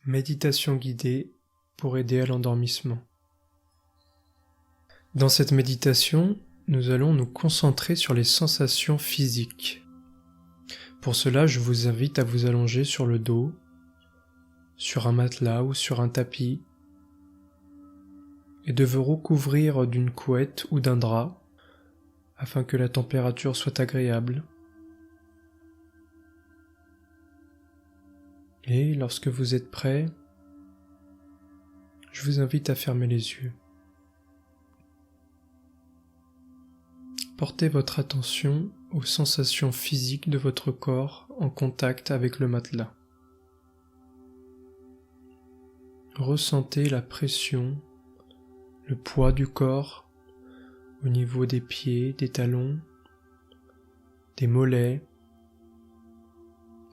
Méditation guidée pour aider à l'endormissement. Dans cette méditation, nous allons nous concentrer sur les sensations physiques. Pour cela, je vous invite à vous allonger sur le dos, sur un matelas ou sur un tapis, et de vous recouvrir d'une couette ou d'un drap, afin que la température soit agréable. Et lorsque vous êtes prêt, je vous invite à fermer les yeux. Portez votre attention aux sensations physiques de votre corps en contact avec le matelas. Ressentez la pression, le poids du corps au niveau des pieds, des talons, des mollets,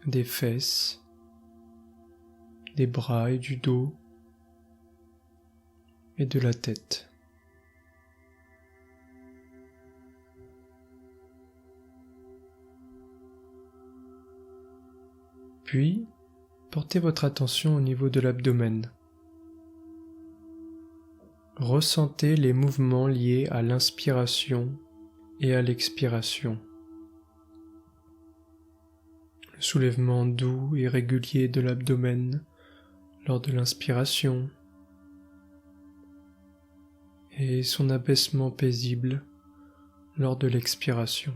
des fesses, des bras et du dos et de la tête. Puis, portez votre attention au niveau de l'abdomen. Ressentez les mouvements liés à l'inspiration et à l'expiration. Le soulèvement doux et régulier de l'abdomen lors de l'inspiration et son abaissement paisible lors de l'expiration.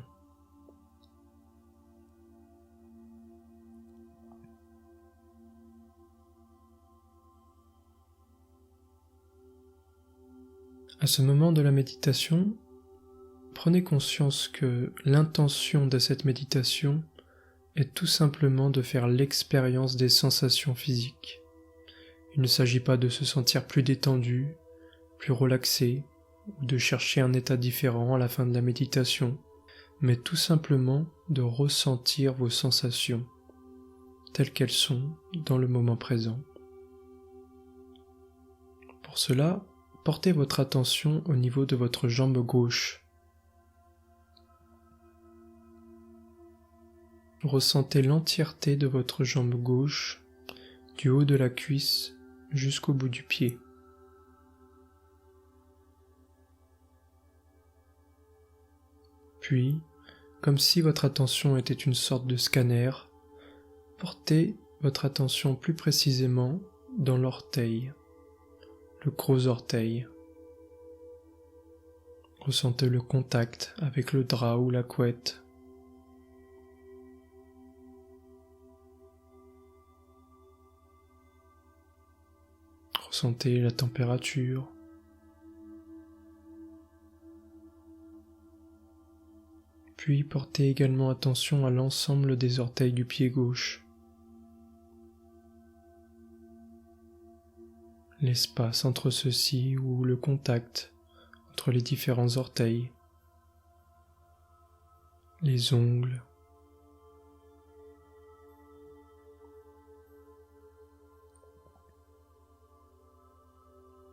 À ce moment de la méditation, prenez conscience que l'intention de cette méditation est tout simplement de faire l'expérience des sensations physiques. Il ne s'agit pas de se sentir plus détendu, plus relaxé, ou de chercher un état différent à la fin de la méditation, mais tout simplement de ressentir vos sensations, telles qu'elles sont dans le moment présent. Pour cela, portez votre attention au niveau de votre jambe gauche. Ressentez l'entièreté de votre jambe gauche, du haut de la cuisse jusqu'au bout du pied. Puis, comme si votre attention était une sorte de scanner, portez votre attention plus précisément dans l'orteil, le gros orteil. Ressentez le contact avec le drap ou la couette. Ressentez la température. Puis portez également attention à l'ensemble des orteils du pied gauche. L'espace entre ceux-ci ou le contact entre les différents orteils, les ongles,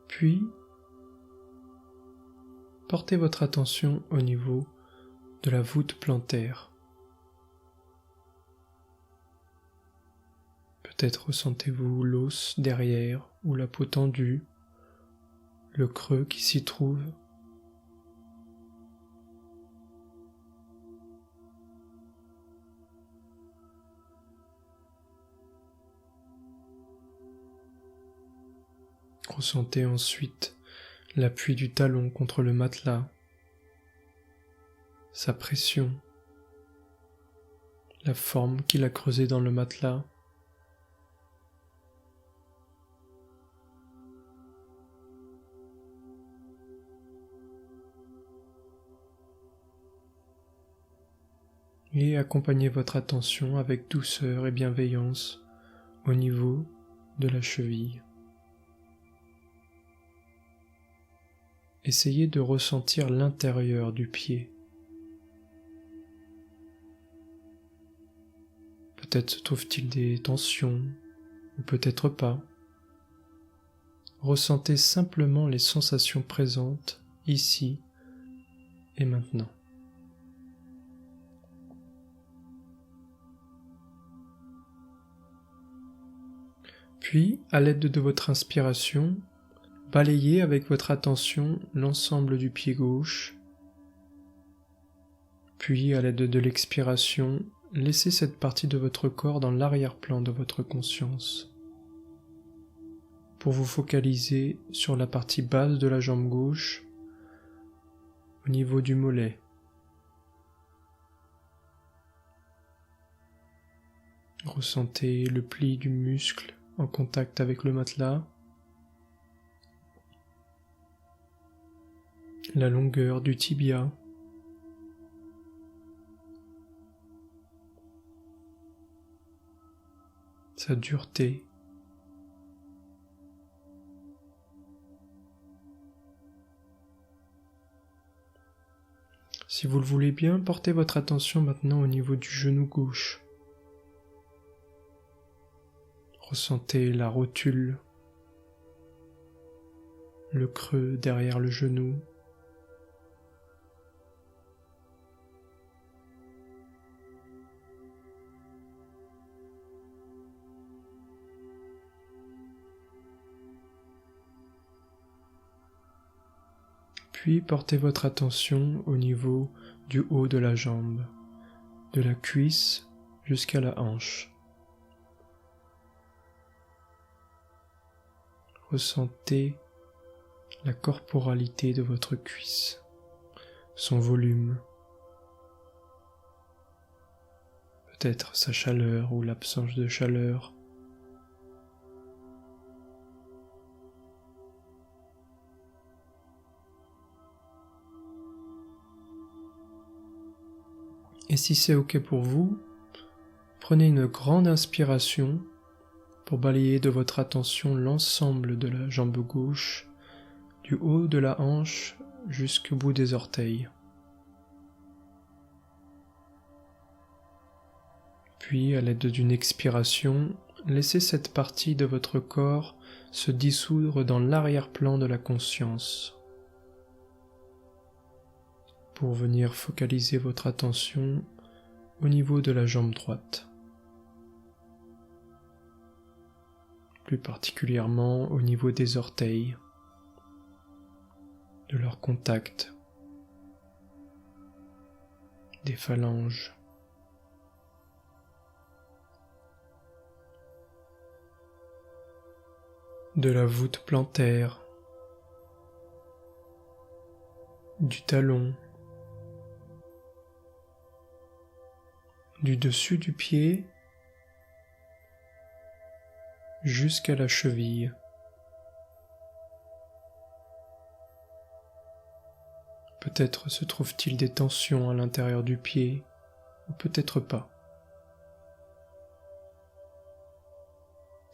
puis portez votre attention au niveau de la voûte plantaire. Peut-être ressentez-vous l'os derrière ou la peau tendue, le creux qui s'y trouve. Ressentez ensuite l'appui du talon contre le matelas, sa pression, la forme qu'il a creusée dans le matelas. Et accompagnez votre attention avec douceur et bienveillance au niveau de la cheville. Essayez de ressentir l'intérieur du pied. Peut-être se trouve-t-il des tensions, ou peut-être pas. Ressentez simplement les sensations présentes ici et maintenant. Puis, à l'aide de votre inspiration, balayez avec votre attention l'ensemble du pied gauche. Puis, à l'aide de l'expiration, laissez cette partie de votre corps dans l'arrière-plan de votre conscience, pour vous focaliser sur la partie basse de la jambe gauche, au niveau du mollet. Ressentez le pli du muscle en contact avec le matelas, la longueur du tibia, sa dureté. Si vous le voulez bien, portez votre attention maintenant au niveau du genou gauche. Ressentez la rotule, le creux derrière le genou. Puis portez votre attention au niveau du haut de la jambe, de la cuisse jusqu'à la hanche. Ressentez la corporalité de votre cuisse, son volume, peut-être sa chaleur ou l'absence de chaleur. Et si c'est OK pour vous, prenez une grande inspiration pour balayer de votre attention l'ensemble de la jambe gauche, du haut de la hanche jusqu'au bout des orteils. Puis, à l'aide d'une expiration, laissez cette partie de votre corps se dissoudre dans l'arrière-plan de la conscience, pour venir focaliser votre attention au niveau de la jambe droite, plus particulièrement au niveau des orteils, de leur contact, des phalanges. De la voûte plantaire, du talon, du dessus du pied jusqu'à la cheville. Peut-être se trouve-t-il des tensions à l'intérieur du pied, ou peut-être pas.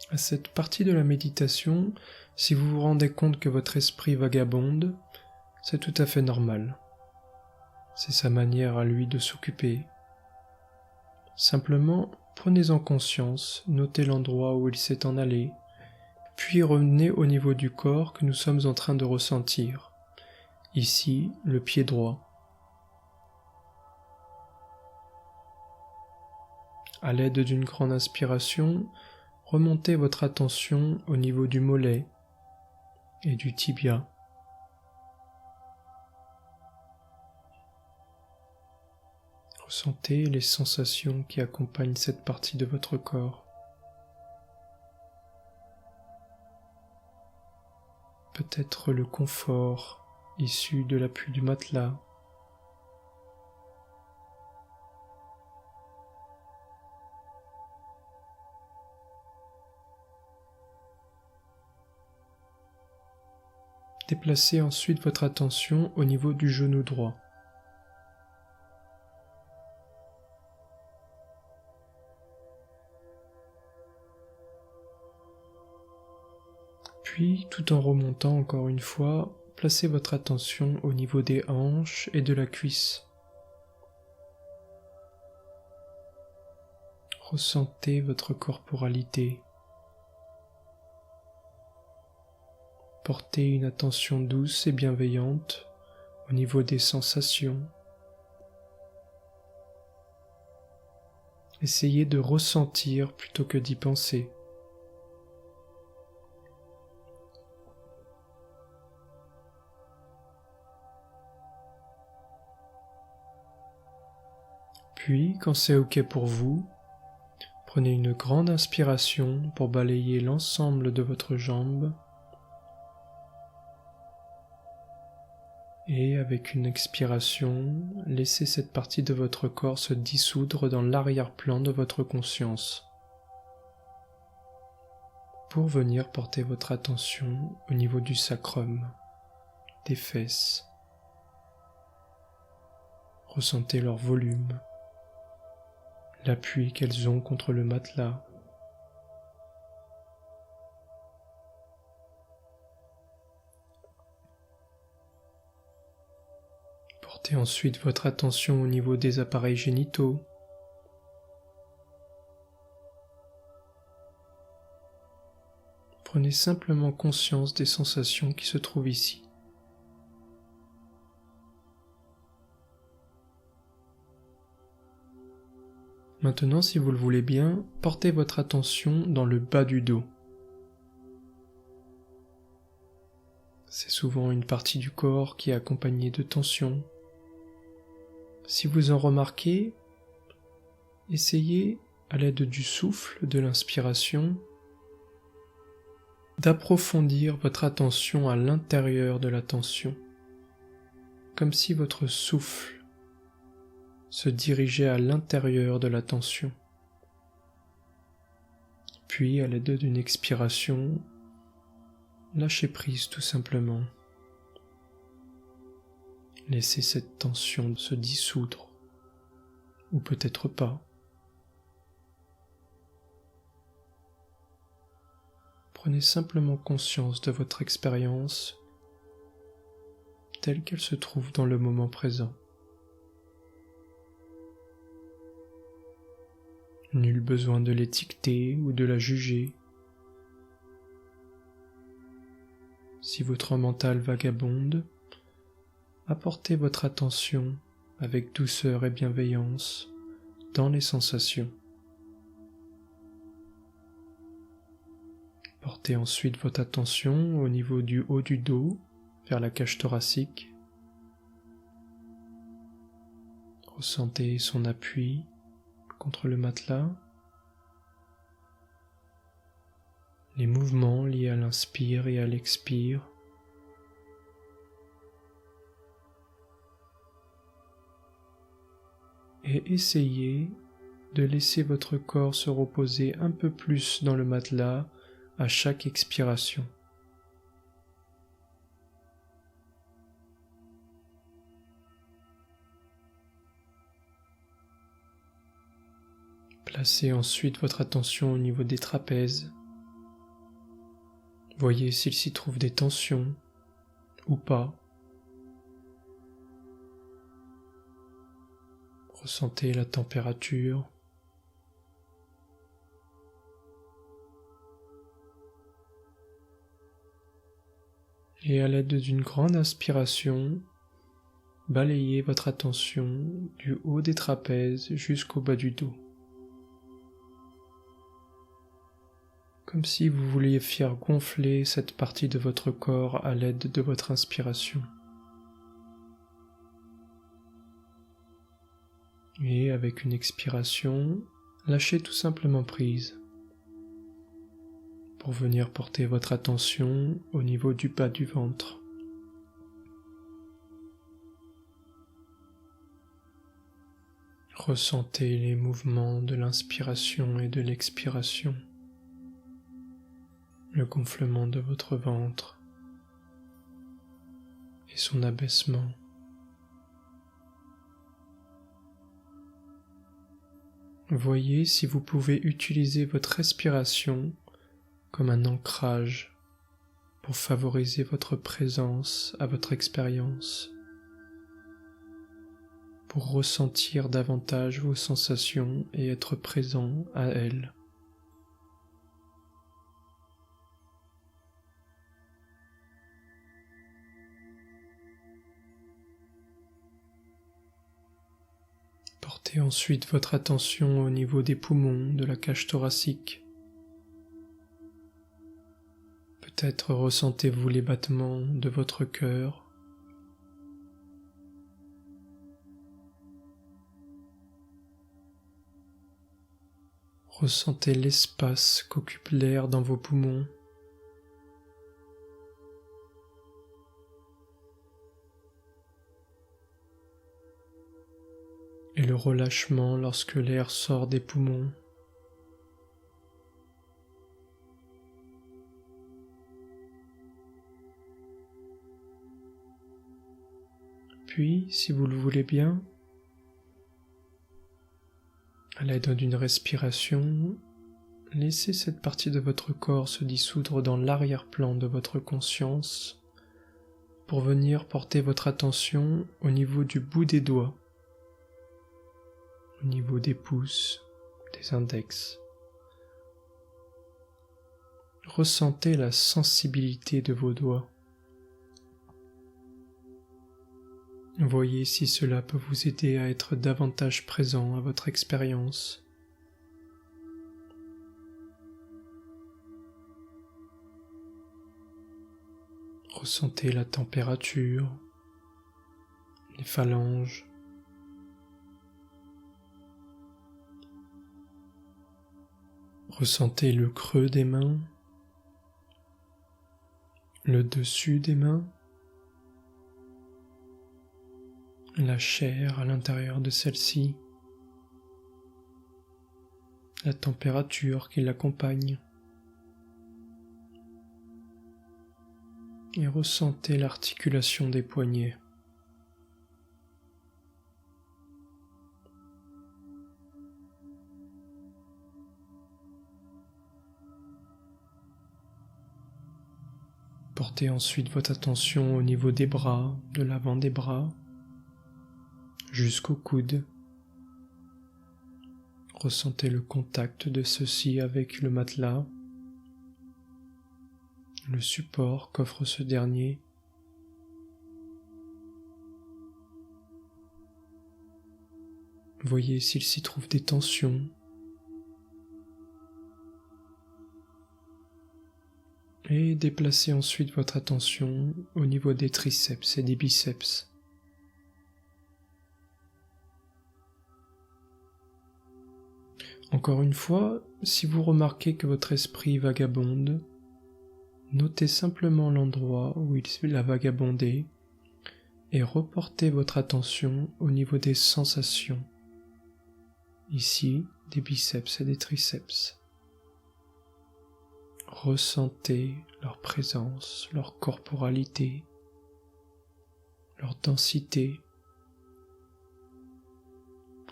À cette partie de la méditation, si vous vous rendez compte que votre esprit vagabonde, c'est tout à fait normal. C'est sa manière à lui de s'occuper. Simplement, prenez-en conscience, notez l'endroit où il s'est en allé, puis revenez au niveau du corps que nous sommes en train de ressentir. Ici, le pied droit. À l'aide d'une grande inspiration, remontez votre attention au niveau du mollet et du tibia. Ressentez les sensations qui accompagnent cette partie de votre corps. Peut-être le confort issu de l'appui du matelas. Déplacez ensuite votre attention au niveau du genou droit. Puis, tout en remontant encore une fois, placez votre attention au niveau des hanches et de la cuisse. Ressentez votre corporalité. Portez une attention douce et bienveillante au niveau des sensations. Essayez de ressentir plutôt que d'y penser. Puis, quand c'est OK pour vous, prenez une grande inspiration pour balayer l'ensemble de votre jambe et avec une expiration, laissez cette partie de votre corps se dissoudre dans l'arrière-plan de votre conscience pour venir porter votre attention au niveau du sacrum, des fesses. Ressentez leur volume, l'appui qu'elles ont contre le matelas. Portez ensuite votre attention au niveau des appareils génitaux. Prenez simplement conscience des sensations qui se trouvent ici. Maintenant, si vous le voulez bien, portez votre attention dans le bas du dos. C'est souvent une partie du corps qui est accompagnée de tension. Si vous en remarquez, essayez, à l'aide du souffle, de l'inspiration, d'approfondir votre attention à l'intérieur de la tension, comme si votre souffle se dirigeait à l'intérieur de la tension. Puis, à l'aide d'une expiration, lâchez prise tout simplement. Laissez cette tension se dissoudre, ou peut-être pas. Prenez simplement conscience de votre expérience telle qu'elle se trouve dans le moment présent. Nul besoin de l'étiqueter ou de la juger. Si votre mental vagabonde, apportez votre attention avec douceur et bienveillance dans les sensations. Portez ensuite votre attention au niveau du haut du dos, vers la cage thoracique. Ressentez son appui contre le matelas, les mouvements liés à l'inspire et à l'expire. Et essayez de laisser votre corps se reposer un peu plus dans le matelas à chaque expiration. Placez ensuite votre attention au niveau des trapèzes. Voyez s'il s'y trouve des tensions ou pas. Ressentez la température. Et à l'aide d'une grande inspiration, balayez votre attention du haut des trapèzes jusqu'au bas du dos. Comme si vous vouliez faire gonfler cette partie de votre corps à l'aide de votre inspiration. Et avec une expiration, lâchez tout simplement prise pour venir porter votre attention au niveau du bas du ventre. Ressentez les mouvements de l'inspiration et de l'expiration, le gonflement de votre ventre et son abaissement. Voyez si vous pouvez utiliser votre respiration comme un ancrage pour favoriser votre présence à votre expérience, pour ressentir davantage vos sensations et être présent à elles. Portez ensuite votre attention au niveau des poumons, de la cage thoracique. Peut-être ressentez-vous les battements de votre cœur. Ressentez l'espace qu'occupe l'air dans vos poumons. Et le relâchement lorsque l'air sort des poumons. Puis, si vous le voulez bien, à l'aide d'une respiration, laissez cette partie de votre corps se dissoudre dans l'arrière-plan de votre conscience pour venir porter votre attention au niveau du bout des doigts, au niveau des pouces, des index. Ressentez la sensibilité de vos doigts. Voyez si cela peut vous aider à être davantage présent à votre expérience. Ressentez la température, les phalanges. Ressentez le creux des mains, le dessus des mains, la chair à l'intérieur de celle-ci, la température qui l'accompagne. Et ressentez l'articulation des poignets. Portez ensuite votre attention au niveau des bras, de l'avant des bras, jusqu'au coude. Ressentez le contact de ceux-ci avec le matelas, le support qu'offre ce dernier. Voyez s'il s'y trouve des tensions. Et déplacez ensuite votre attention au niveau des triceps et des biceps. Encore une fois, si vous remarquez que votre esprit vagabonde, notez simplement l'endroit où il a vagabondé et reportez votre attention au niveau des sensations, ici des biceps et des triceps. Ressentez leur présence, leur corporalité, leur densité,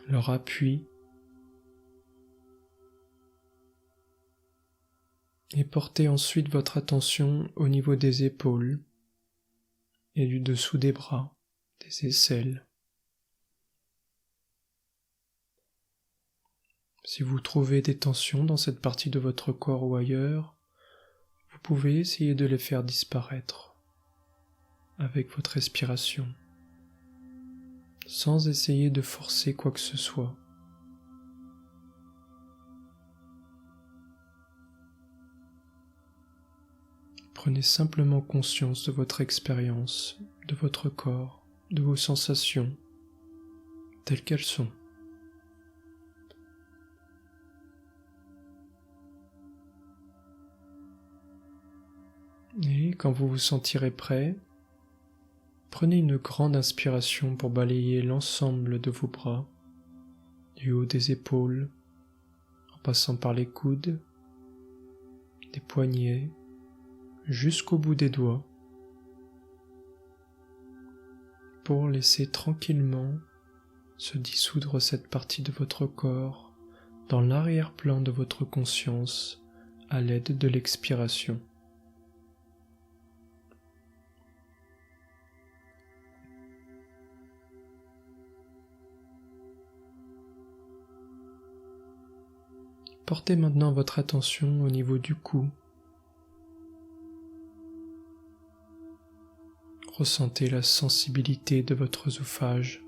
leur appui. Et portez ensuite votre attention au niveau des épaules et du dessous des bras, des aisselles. Si vous trouvez des tensions dans cette partie de votre corps ou ailleurs, vous pouvez essayer de les faire disparaître avec votre respiration, sans essayer de forcer quoi que ce soit. Prenez simplement conscience de votre expérience, de votre corps, de vos sensations, telles qu'elles sont. Et quand vous vous sentirez prêt, prenez une grande inspiration pour balayer l'ensemble de vos bras, du haut des épaules, en passant par les coudes, des poignets, jusqu'au bout des doigts, pour laisser tranquillement se dissoudre cette partie de votre corps dans l'arrière-plan de votre conscience à l'aide de l'expiration. Portez maintenant votre attention au niveau du cou. Ressentez la sensibilité de votre œsophage,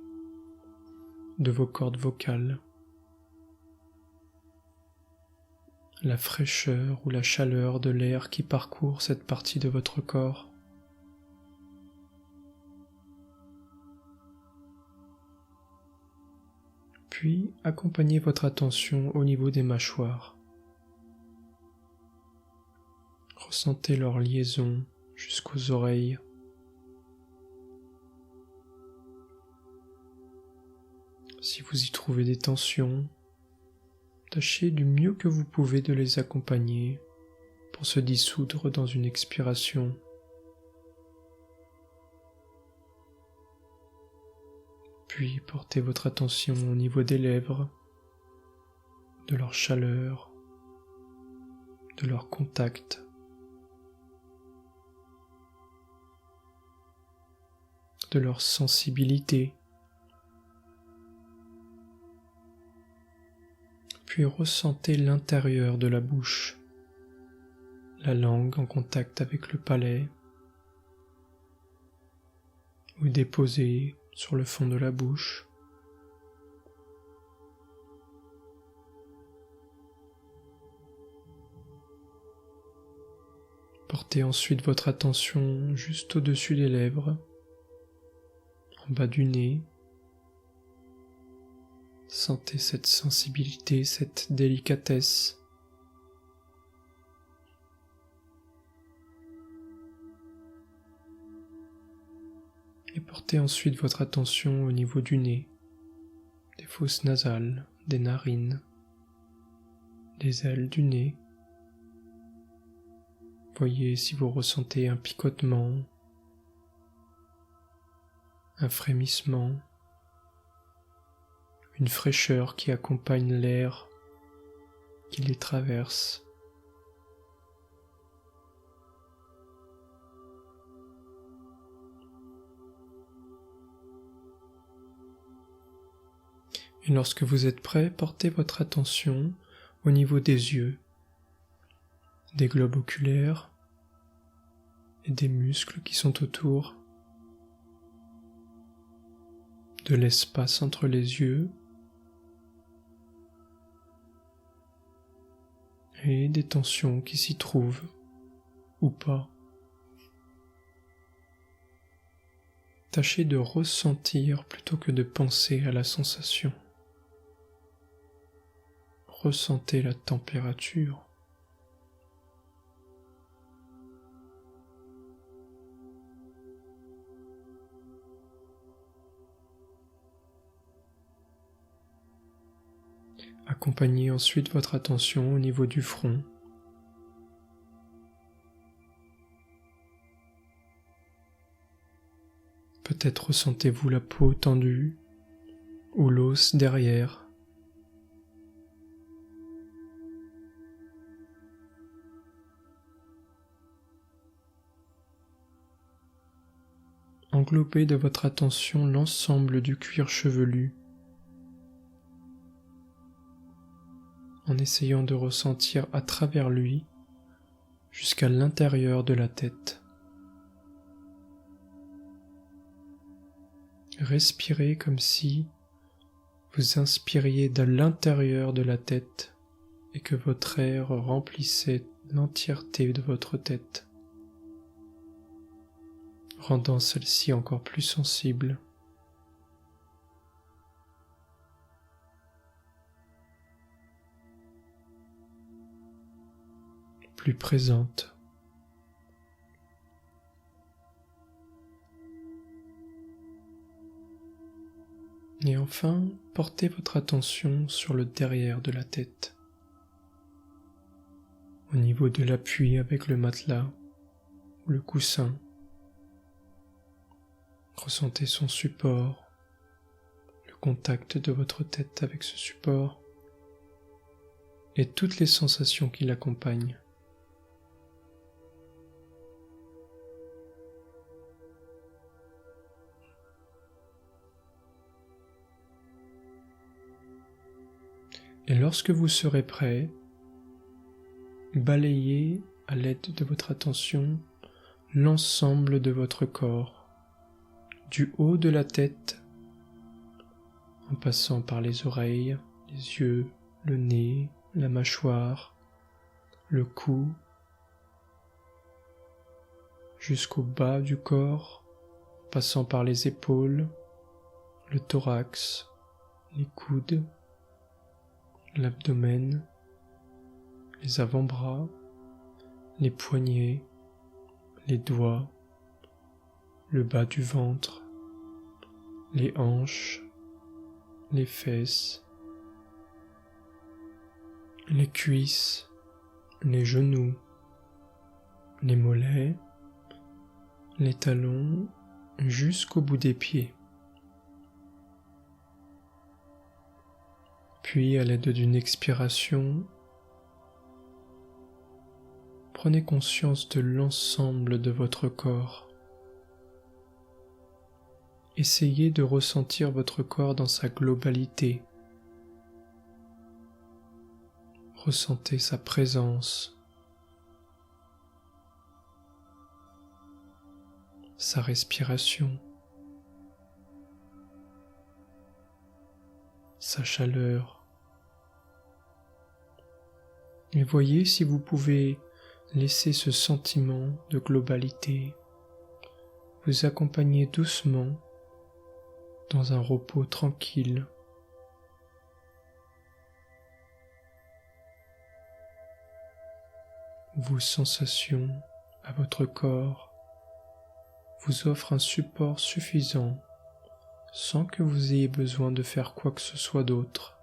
de vos cordes vocales, la fraîcheur ou la chaleur de l'air qui parcourt cette partie de votre corps. Puis accompagnez votre attention au niveau des mâchoires. Ressentez leur liaison jusqu'aux oreilles. Si vous y trouvez des tensions, tâchez du mieux que vous pouvez de les accompagner pour se dissoudre dans une expiration. Puis portez votre attention au niveau des lèvres, de leur chaleur, de leur contact. De leur sensibilité, puis ressentez l'intérieur de la bouche, la langue en contact avec le palais, ou déposée sur le fond de la bouche. Portez ensuite votre attention juste au-dessus des lèvres, en bas du nez. Sentez cette sensibilité, cette délicatesse. Et portez ensuite votre attention au niveau du nez, des fosses nasales, des narines, des ailes du nez. Voyez si vous ressentez un picotement, un frémissement, une fraîcheur qui accompagne l'air qui les traverse. Et lorsque vous êtes prêt, portez votre attention au niveau des yeux, des globes oculaires et des muscles qui sont autour, de l'espace entre les yeux et des tensions qui s'y trouvent ou pas. Tâchez de ressentir plutôt que de penser à la sensation. Ressentez la température. Accompagnez ensuite votre attention au niveau du front. Peut-être ressentez-vous la peau tendue ou l'os derrière. Englobez de votre attention l'ensemble du cuir chevelu, en essayant de ressentir à travers lui jusqu'à l'intérieur de la tête. Respirez comme si vous inspiriez de l'intérieur de la tête et que votre air remplissait l'entièreté de votre tête, rendant celle-ci encore plus sensible. Plus présente. Et enfin, portez votre attention sur le derrière de la tête, au niveau de l'appui avec le matelas ou le coussin. Ressentez son support, le contact de votre tête avec ce support et toutes les sensations qui l'accompagnent. Et lorsque vous serez prêt, balayez à l'aide de votre attention l'ensemble de votre corps, du haut de la tête, en passant par les oreilles, les yeux, le nez, la mâchoire, le cou, jusqu'au bas du corps, passant par les épaules, le thorax, les coudes, l'abdomen, les avant-bras, les poignets, les doigts, le bas du ventre, les hanches, les fesses, les cuisses, les genoux, les mollets, les talons, jusqu'au bout des pieds. Puis, à l'aide d'une expiration, prenez conscience de l'ensemble de votre corps. Essayez de ressentir votre corps dans sa globalité. Ressentez sa présence, sa respiration, sa chaleur. Et voyez si vous pouvez laisser ce sentiment de globalité vous accompagner doucement dans un repos tranquille. Vos sensations à votre corps vous offrent un support suffisant sans que vous ayez besoin de faire quoi que ce soit d'autre.